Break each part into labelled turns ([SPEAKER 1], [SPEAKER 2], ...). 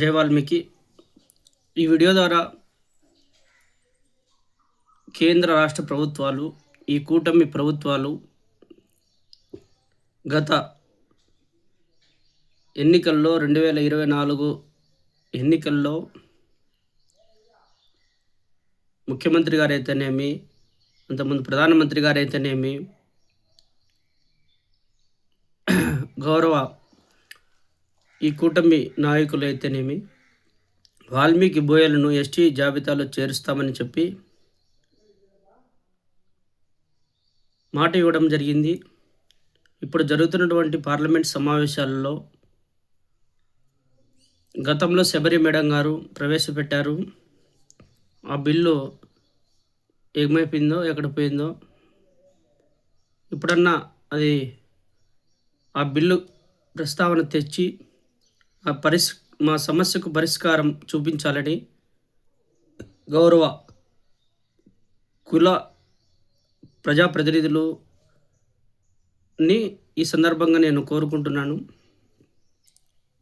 [SPEAKER 1] జై వాల్మీకి. ఈ వీడియో ద్వారా కేంద్ర రాష్ట్ర ప్రభుత్వాలు, ఈ కూటమి ప్రభుత్వాలు గత ఎన్నికల్లో 2024 ఎన్నికల్లో ముఖ్యమంత్రి గారైతేనేమి, అంతకుముందు ప్రధానమంత్రి గారైతేనేమి, గౌరవ ఈ కూటమి నాయకులు అయితేనేమి వాల్మీకి బోయలను ఎస్టీ జాబితాలో చేరుస్తామని చెప్పి మాట ఇవ్వడం జరిగింది. ఇప్పుడు జరుగుతున్నటువంటి పార్లమెంట్ సమావేశాలలో గతంలో శబరి మేడం గారు ప్రవేశపెట్టారు. ఆ బిల్లు ఏమైపోయిందో, ఎక్కడ పోయిందో, ఇప్పుడన్నా అది ఆ బిల్లు ప్రస్తావన తెచ్చి మా సమస్యకు పరిష్కారం చూపించాలని గౌరవ కుల ప్రజాప్రతినిధులని ఈ సందర్భంగా నేను కోరుకుంటున్నాను.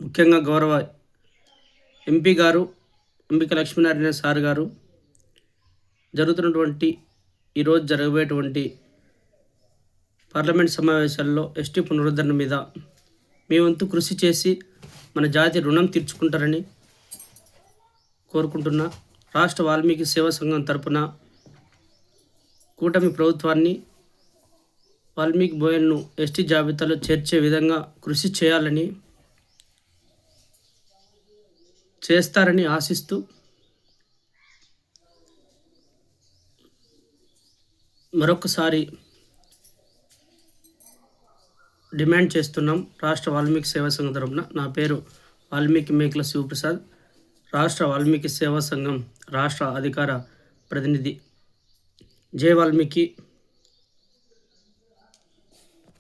[SPEAKER 1] ముఖ్యంగా గౌరవ ఎంపీ గారు ఎంపిక లక్ష్మీనారాయణ సార్ గారు ఈరోజు జరగబోయేటువంటి పార్లమెంట్ సమావేశాల్లో ఎస్టీ పునరుద్ధరణ మీద మీ వంతు కృషి చేసి మన జాతి రుణం తీర్చుకుంటారని కోరుకుంటున్నా. రాష్ట్ర వాల్మీకి సేవా సంఘం తరపున కూటమి ప్రభుత్వాన్ని వాల్మీకి బోయన్ను ఎస్టీ జాబితాలో చేర్చే విధంగా కృషి చేస్తారని ఆశిస్తూ మరొకసారి డిమాండ్ చేస్తున్నాం. రాష్ట్ర వాల్మీకి సేవా సంఘం తరపున నా పేరు వాల్మీకి మేకల శివప్రసాద్, రాష్ట్ర వాల్మీకి సేవా సంఘం రాష్ట్ర అధికార ప్రతినిధి. జై వాల్మీకి.